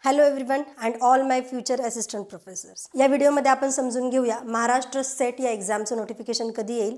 Hello everyone and all my future assistant professors. या व्हिडिओमध्ये आपण समजून घेऊया महाराष्ट्र सेट या एक्झामचं नोटिफिकेशन कधी येईल,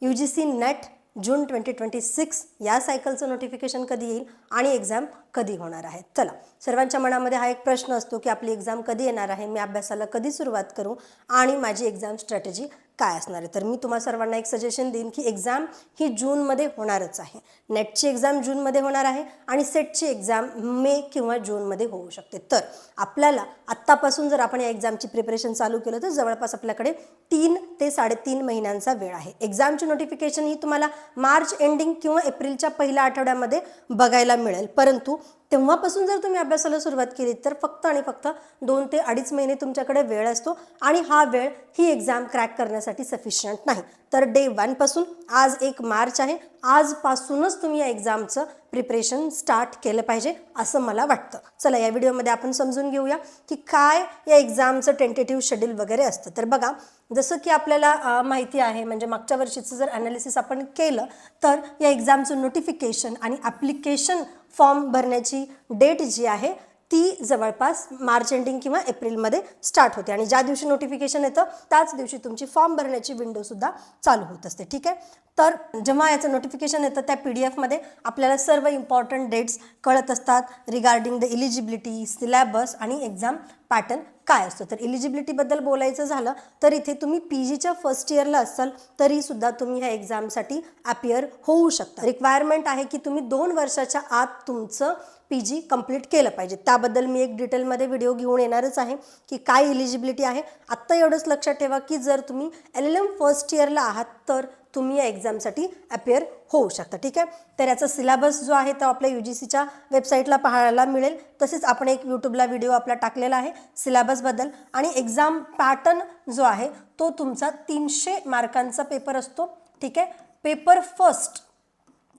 UGC नेट जून 2026 या सायकलचं नोटिफिकेशन कधी येईल आणि एक्झाम कधी होणार आहे. चला, सर्वांच्या मनामध्ये हा एक प्रश्न असतो की आपली एक्झाम कधी येणार आहे, मी अभ्यासाला कधी सुरुवात करू आणि माझी एक्झाम स्ट्रॅटेजी काय असणार आहे. तर मी तुम्हा सर्वांना एक सजेशन देईन की एक्झाम ही जूनमध्ये होणारच आहे. नेटची एक्झाम जूनमध्ये होणार आहे आणि सेटची एक्झाम मे किंवा जूनमध्ये होऊ शकते. तर आपल्याला आत्तापासून जर आपण या एक्झामची प्रिपरेशन चालू केलं तर जवळपास आपल्याकडे 3 ते 3.5 महिन्यांचा वेळ आहे. एक्झामची नोटिफिकेशन ही तुम्हाला मार्च एंडिंग किंवा एप्रिलच्या पहिल्या आठवड्यामध्ये बघायला मिळेल, परंतु तेव्हापासून जर तुम्ही अभ्यासाला सुरुवात केली तर फक्त आणि फक्त 2 ते 2.5 महिने तुमच्याकडे वेळ असतो आणि हा वेळ ही एक्झाम क्रॅक करण्यासाठी सफिशियंट नाही. तर डे 1 पासून, आज 1 मार्च आहे, आजपासूनच तुम्ही या एक्झामचं प्रिपरेशन स्टार्ट केलं पाहिजे असं मला वाटतं. चला, या व्हिडिओमध्ये आपण समजून घेऊया की काय या एक्झामचं टेंटेटिव्ह शेड्यूल वगैरे असतं. तर बघा, जसं की आपल्याला माहिती आहे, म्हणजे मागच्या वर्षीचं जर ॲनालिसिस आपण केलं तर या एक्झामचं नोटिफिकेशन आणि ॲप्लिकेशन फॉर्म भरण्याची डेट जी आहे ती जवळपास मार्च एंडिंग किंवा एप्रिलमध्ये स्टार्ट होते आणि ज्या दिवशी नोटिफिकेशन येतं त्याच दिवशी तुमची फॉर्म भरण्याची विंडोसुद्धा चालू होत असते. ठीक आहे, तर जेव्हा याचं नोटिफिकेशन येतं त्या PDF-मध्ये आपल्याला सर्व इम्पॉर्टंट डेट्स कळत असतात रिगार्डिंग द इलिजिबिलिटी, सिलेबस आणि एक्झाम पॅटर्न काय असतं. तर इलिजिबिलिटीबद्दल बोलायचं झालं तर इथे तुम्ही PGच्या फर्स्ट इयरला असाल तरीसुद्धा तुम्ही ह्या एक्झामसाठी अपियर होऊ शकता. रिक्वायरमेंट आहे की तुम्ही 2 वर्षाच्या आत तुमचं PG कंप्लीट केलं पाहिजे. त्याबद्दल मी एक डिटेलमध्ये व्हिडिओ घेऊन येणारच आहे की काय इलिजिबिलिटी आहे. आत्ता एवढंच लक्षात ठेवा की जर तुम्ही LLM फर्स्ट इयरला आहात तर तुम्ही या एक्झामसाठी अपियर होऊ शकता. ठीक आहे, तर याचा सिलेबस जो आहे तो आपल्या UGCच्या वेबसाईटला पाहायला मिळेल. तसेच आपण एक यूट्यूबला व्हिडिओ आपला टाकलेला आहे सिलेबसबद्दल. आणि एक्झाम पॅटर्न जो आहे तो तुमचा 300 मार्कांचा पेपर असतो. ठीक आहे, पेपर फर्स्ट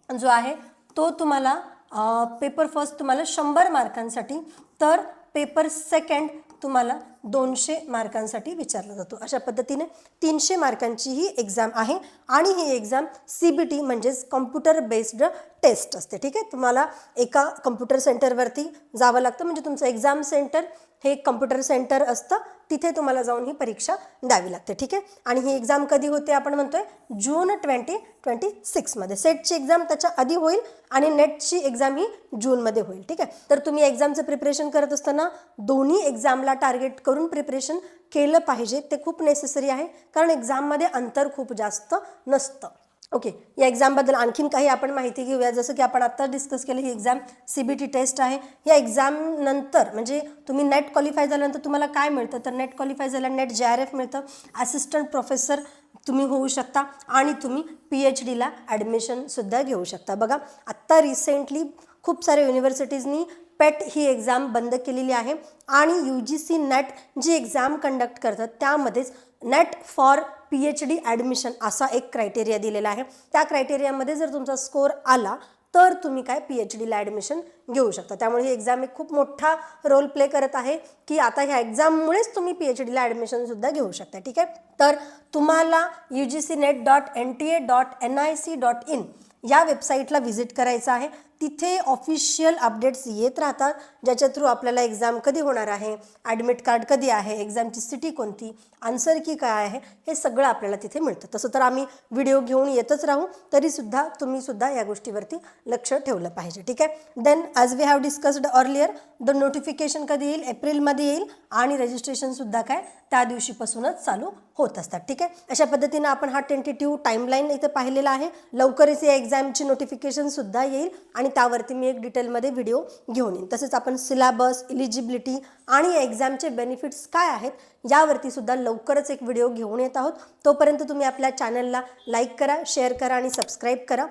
जो आहे तो तुम्हाला पेपर फर्स्ट तुम्हाला 100 मार्कांसाठी, तर पेपर सेकंड तुम्हाला 200 मार्कांसाठी विचारला जातो. अशा पद्धतीने 300 मार्कांची ही एक्झाम आहे आणि ही एक्झाम CBT म्हणजेच कॉम्प्युटर बेस्ड टेस्ट असते. ठीक आहे, तुम्हाला एका कम्प्युटर सेंटरवरती जावं लागतं, म्हणजे तुमचं एक्झाम सेंटर हे कम्प्युटर सेंटर असतं, तिथे तुम्हाला जाऊन ही परीक्षा द्यावी लागते. ठीक आहे, आणि ही एक्झाम कधी होते आपण म्हणतोय जून 2026मध्ये. सेटची एक्झाम त्याच्या आधी होईल आणि नेटची एक्झाम ही जूनमध्ये होईल. ठीक आहे, तर तुम्ही एक्झामचं प्रिपरेशन करत असताना दोन्ही एक्झामला टार्गेट करून प्रिपरेशन केलं पाहिजे. ते खूप नेसेसरी आहे, कारण एक्झाममध्ये अंतर खूप जास्त नसतं. ओके, या एक्झामबद्दल आणखीन काही आपण माहिती घेऊया. जसं की आपण आत्ता डिस्कस केलं, ही एक्झाम CBT टेस्ट आहे. या एक्झाम नंतर म्हणजे तुम्ही नेट क्वालिफाय झाल्यानंतर तुम्हाला काय मिळतं, तर नेट क्वालिफाय झाल्या नेट JRF मिळतं, असिस्टंट प्रोफेसर तुम्ही होऊ शकता आणि तुम्ही PhDला ॲडमिशनसुद्धा घेऊ शकता. बघा, आत्ता रिसेंटली खूप साऱ्या युनिव्हर्सिटीजनी पेट ही एक्झाम बंद केलेली आहे आणि UGC नेट जी एक्झाम कंडक्ट करतात त्यामध्येच नेट फॉर PhD ॲडमिशन असा एक क्रायटेरिया दिलेला आहे. त्या क्रायटेरियामध्ये जर तुमचा स्कोर आला तर तुम्ही काय PhDला ॲडमिशन घेऊ शकता. त्यामुळे ही एक्झाम एक खूप मोठा रोल प्ले करत आहे की आता ह्या एक्झाममुळेच तुम्ही PhDला ॲडमिशनसुद्धा घेऊ शकता. ठीक आहे, तर तुम्हाला ugcnet.nta.nic.in या वेबसाईटला व्हिजिट करायचं आहे. तिथे ऑफिशियल अपडेट्स येत राहतात, ज्याच्या थ्रू आपल्याला एक्झाम कधी होणार आहे, ॲडमिट कार्ड कधी आहे, एक्झामची सिटी कोणती, आन्सर की काय आहे, हे सगळं आपल्याला तिथे मिळतं. तसं तर आम्ही व्हिडिओ घेऊन येतच राहू, तरीसुद्धा तुम्हीसुद्धा या गोष्टीवरती लक्ष ठेवलं पाहिजे. ठीक आहे, then as we have discussed earlier, the notification कधी येईल, एप्रिलमध्ये येईल आणि रजिस्ट्रेशनसुद्धा काय त्या दिवशीपासूनच चालू होत असतात. ठीक आहे, अशा पद्धतीनं आपण हा टेंटेटिव्ह टाईमलाईन इथे पाहिलेला आहे. लवकरच या एक्झामची नोटिफिकेशनसुद्धा येईल आणि त्यावरती मी एक डिटेलमध्ये व्हिडिओ घेऊन येईन. तसेच आपण सिलेबस, इलिजिबिलिटी आणि या एक्झामचे बेनिफिट्स काय आहेत यावरती सुद्धा लवकरच एक व्हिडिओ घेऊन येत आहोत. तोपर्यंत तुम्ही आपल्या चॅनलला लाईक करा, शेअर करा आणि सबस्क्राईब करा.